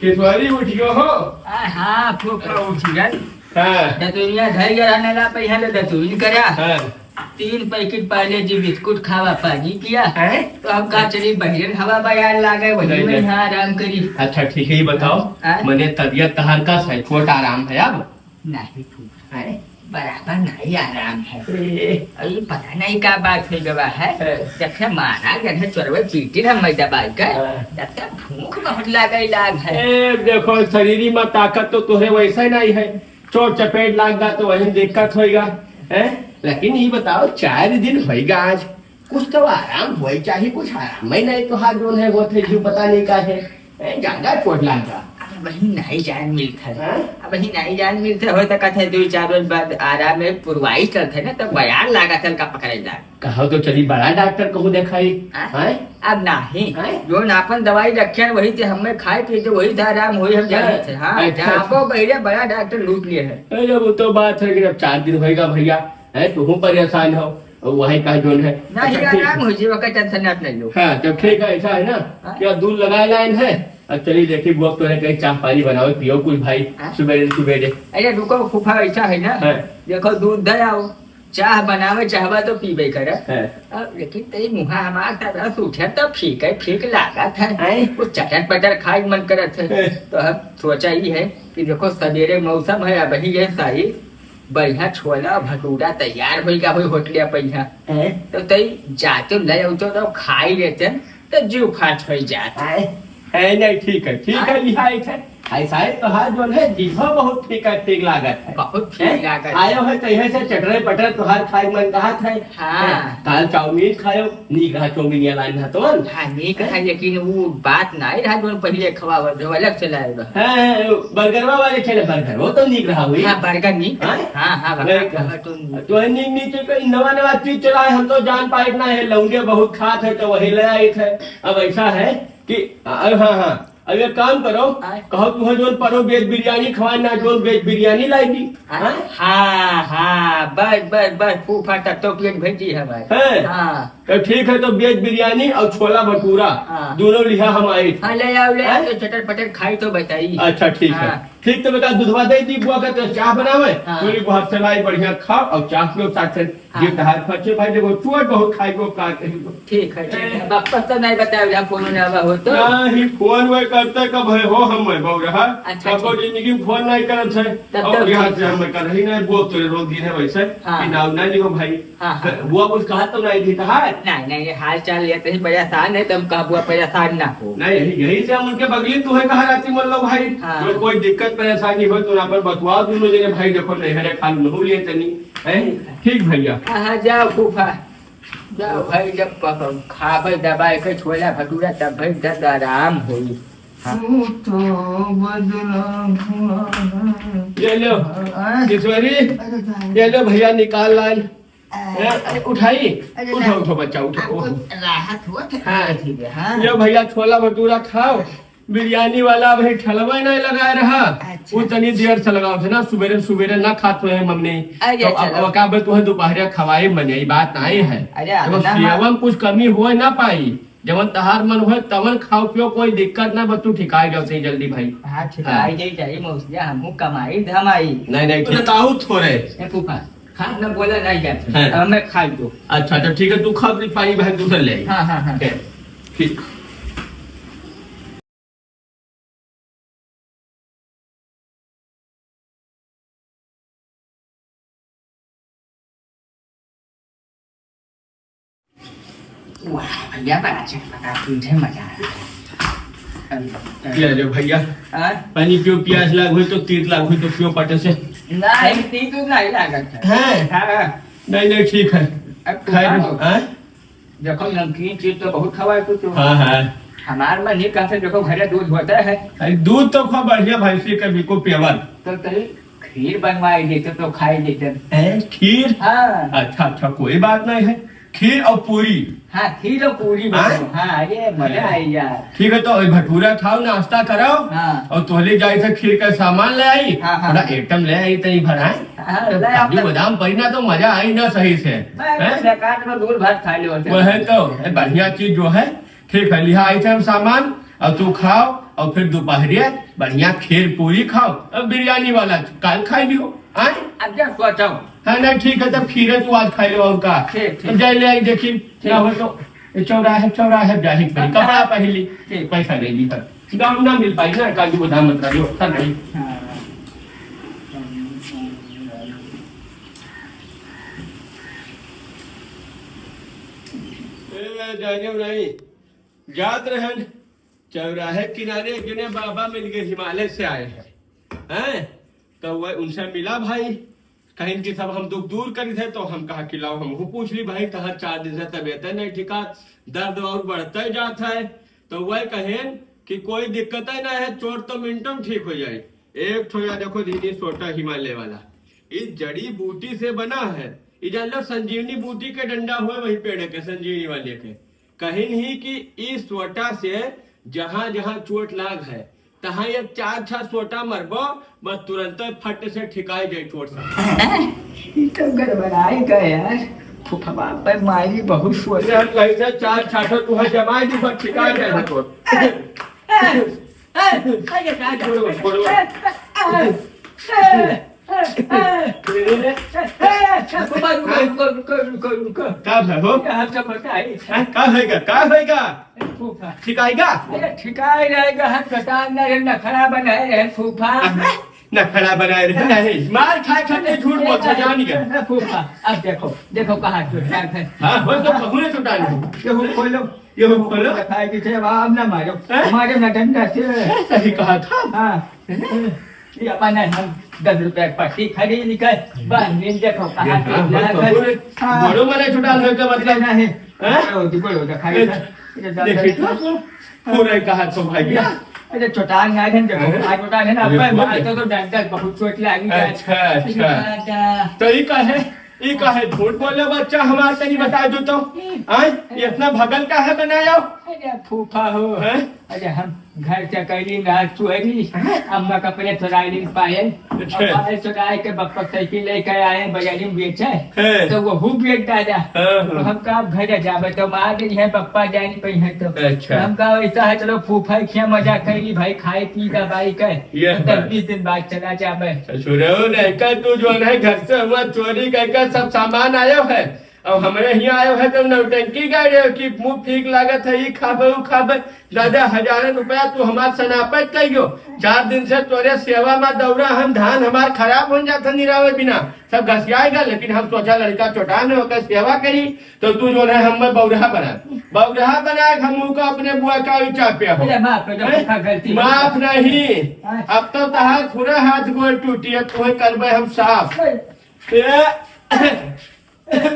किशोरी उठियो हो हाँ फूफा उठी गई हाँ दतुरिया घर गया ला पैसा ले दतुरी करा हाँ 3 पैकेट पहले जी बिस्कुट खावा पानी किया हैं? तो हम कहा चली बहिरन हवा बयान लागे वही में यहाँ आराम करी। अच्छा ठीक है, ये बताओ हाँ? मैंने तबियत तहार का है, छोटा आराम है अब? नहीं फूफा बराबर नहीं आराम है। अरे पता नहीं क्या बात है गवा है जब से मारा गया चोरवे चीटी हम मैं दबाई कर जब से भूख बहुत लागे लाग है। देखो शरीर में ताकत तो तुम्हें वैसा ही नहीं है, चोट चपेट लाग गा तो वही दिक्कत होगा है। लेकिन ये बताओ 4 दिन होगा आज, कुछ तो आराम हो चाहिए, कुछ आराम ही नहीं तो हाथ जो है वो थे जो पता नहीं का है ज्यादा चोट लागा। वही नहीं जान मिलता है वही नहीं जान मिलता हो तो कहते 2-4 रोज बाद आराम में पुरवाई चलते ना तो बयान लागा चल का पकड़े जा कहो तो चली बड़ा डॉक्टर को दिखाई अब नहीं जो नापन दवाई रखे वही थे हमें खाए पी तो वही था आराम हुई हम जाने थे। हाँ आपको भैया बड़ा डॉक्टर लूट लिए है। अरे वो तो बात है कि जब 4 दिन होगा भैया है तो हूँ परेशान हो वही का जोन है नहीं आराम हो जी वक्त टेंशन आप नहीं लो। हाँ जब ठीक है ऐसा है ना क्या दूध लगाए लाइन है। अब चलिए देखिए वो तो कहीं चाय पानी बनाओ पियो कुछ भाई सुबह सुबह। अरे रुको फूफा ऐसा है ना देखो दूध दे आओ चाह बनावे चाहवा तो पीबे करे लेकिन तेरी मुहा हमारा रस उठे तो फीक लागा था कुछ चटर पटर खाए मन करे थे तो हम सोचा ही है कि देखो सवेरे मौसम है अब ही ये सही बढ़िया छोला भटूरा तैयार होगा वही होटलिया पैसा तो तई जाते ले तो खाई लेते तो जीव फाट हो जाता है नहीं ठीक है लिहाई है ऐसा है तो हाथ जो है जीभो बहुत ठीक लागत है बहुत ठीक लागत आयो है तो यही से चटरे पटर तो हर खाई मन कहा था हाँ काल चाउमीन खायो नी कहा चाउमीन ये लाइन था तो हाँ नी कहा लेकिन वो बात नहीं रहा जो पहले खवावा जो अलग से लाएगा हां बर्गरवा वाले खेले बर्गर वो तो नीक रहा हुई। हां बर्गर नी हां तो नी नीचे कोई नवा चीज चलाए हम तो जान पाए ना है लौंडे बहुत खात है तो वही ले आए थे। अब ऐसा है कि हाँ अब एक काम करो कहो तुम्हें जो परो वेज बिरयानी खवाना जो वेज बिरयानी लाएगी। हाँ बस फूफा तक तो प्लेट भेजी हमारे। हाँ तो ठीक है तो वेज बिरयानी और छोला भटूरा दोनों लिहा हमारी। हाँ ले आओ तो चटर पटर खाई तो बताइए। अच्छा ठीक है ठीक तो बेटा दूधवा दे दी बुआ का तो चाह बनावे पूरी बहुत सलाई बढ़िया खाओ और चाह पियो साथ ये धार खर्चे भाई देखो चुअट बहुत खाई को का ठीक है वापस तो नहीं बताओ फोन ना हो तो नहीं फोन वे करते कब है हो हम बहु रहा सबको जिंदगी में फोन नहीं करत है और यहाँ से हम कर ही नहीं वो तो रोज दिन है वैसे कि नाउ ना लिखो भाई वो कुछ कहा तो नहीं थी कहा नहीं हाल चाल लेते ही परेशान है तुम कहा बुआ परेशान ना हो। नहीं यही से हम उनके बगली तू है कहा रहती मन लो भाई जो कोई दिक्कत परेशानी हो तो यहाँ पर बतवा दोनों जने भाई देखो नहीं है खान नहीं लिए तनी ठीक भैया। हाँ जाओ फूफा जाओ भाई जब खावे दबाए के छोला भटूरा तब भाई दर्द आराम होई। ये लो किशोरी ये लो भैया निकाल लाइन उठाई उठो बच्चा उठो राहत हुआ हाँ ठीक है ये भैया छोला भटूरा खाओ बिरयानी वाला भाई ठलवा नहीं लगा रहा वो तनी देर से लगाओ थे ना सुबेरे ना खाते हैं मम्मी तो अब का तुम्हें दोपहर खवाई मने बात नहीं है सेवन कुछ कमी हो ना पाई जब तहार मन हो तवन खाओ पियो कोई दिक्कत ना बतू ठिकाई जाओ सही जल्दी भाई। हाँ ठिकाई जाई चाहिए मौसिया हमहु कमाई धमाई नहीं बताओ थोड़े फूफा खाना बोला नहीं जाता मैं खाई दो। अच्छा तो ठीक है तू खा पानी भाई दूसरा ले। हाँ ठीक वाह भैया बड़ा चटपटा तुझे मजा ले लो भैया पानी पियो प्यास लाग हुई तो तीर लाग हुई तो पियो पटे से नहीं तीर तो नहीं लागत है नहीं ठीक है खाए देखो नमकीन चीज तो बहुत खवाए तो हाँ हमारे मन ही कहते देखो घरे दूध होता है दूध तो खा बढ़िया भैंसी का बिको पेवर तो खीर बनवाई देते तो खाई देते खीर। हाँ अच्छा कोई बात नहीं है खीर और पूरी। हाँ खीर और पूरी हाँ ये मजा आई यार। ठीक है तो भटूरा खाओ नाश्ता कराओ और तोहले जाए थे खीर का सामान ले आई थोड़ा आइटम ले आई तो भराए बादाम परिना तो मजा आई ना सही से दूध भात खा लो वह तो बढ़िया चीज जो है ठीक है लिहा आइटम सामान अब तू खाओ और फिर दोपहरिया बढ़िया खीर पूरी खाओ अब बिरयानी वाला कल खा लियो आए अब क्या सोचा हूँ है ना ठीक है तब खीरे तू आज खा लो उनका ठीक। जय ले आई देखी क्या हो तो चौराहे जाही पड़ी कपड़ा पहली ठीक। पैसा ले ली तक गाँव ना मिल पाई ना काजू बादाम मतलब सर नहीं जाने नहीं जात रहन चौराहे किनारे गिने बाबा मिल गए हिमालय से आए हैं तो वह उनसे मिला भाई कहीं की सब हम दुख दूर करी थे तो हम कहा खिलाओ हम पूछ ली भाई कहा 4 दिन से तबीयत नहीं ठिका दर्द और बढ़ता ही जाता है तो वह कहें कि कोई दिक्कत ही ना है चोट तो मिनटों में ठीक हो जाए एक ठो या देखो दीदी सोटा हिमालय वाला इस जड़ी बूटी से बना है ये जान लो संजीवनी बूटी के डंडा हुए वही पेड़ के संजीवनी वाले के कहीं नहीं कि इस सोटा से जहां जहां चोट लाग है तहाँ एक 4-6 सोटा मरबो बस तुरंत फट से ठिकाई जाए चोट से ये तो गड़बड़ाई गया यार फुफा पर मारी बहुत सोच कैसे 4-6 तू जमा दी बस ठिकाई जाए चोट कब है हो क्या होएगा ठिकाएगा ठिकाई रहेगा हम कटान नखरा बनाए रहे फूफा न खड़ा बनाए रहे नहीं मार खाए खाते झूठ बोलते जान गया फूफा अब देखो देखो कहाँ चोटा है हाँ वो तो कहूँ चुटा नहीं ये खोलो खाए की अब ना मारो मारे ना डंडा से सही कहा था हाँ ये अपन हम 10 रुपए पट्टी खरीद कर बस नींद देखो कहाँ बड़ो मरे छुटा हो का मतलब ना है बोलो खाई देखिए पूरा कहा तो भाई अरे चोटान ना है देखो आज चोटान है ना अपन मार तो डंडा बहुत चोट लगी अच्छा तो ये का है झूठ बोले बच्चा हमारे तनी बता दो तो ये इतना भगल का है बनाया अरे फूफा हो अरे हम घर से कहीं ना चोरी अम्मा कपड़े चुराई पाए चुराए के बप्पा साइकिल लेकर आए बाजारी में बेचे तो वो बेच डाला हम कहा घर जावे तो मार दी है बप्पा जानी पई है तो हम कहा ऐसा है चलो फूफा क्या मजा करी भाई खाए पी दवाई कर 20 दिन बाद चला जावे तू जो है घर से हुआ चोरी करके सब सामान आयो है और हमारे यहाँ आयो है तो नौटंकी गाड़ी की मुंह फीक लागत है ये खाबे दादा 1000 रुपया तू हमार सनापत कहियो 4 दिन से तोरे सेवा में दौड़ा हम धान हमार खराब हो जाता निरावे बिना सब घसियाएगा लेकिन हम सोचा लड़का चोटान होकर सेवा करी तो तू जो है हम बौरहा बना हम का अपने बुआ का चापिया हो माफ नहीं अब तो तहार पूरा हाथ गोल टूटी है तुम्हें करबे हम साफ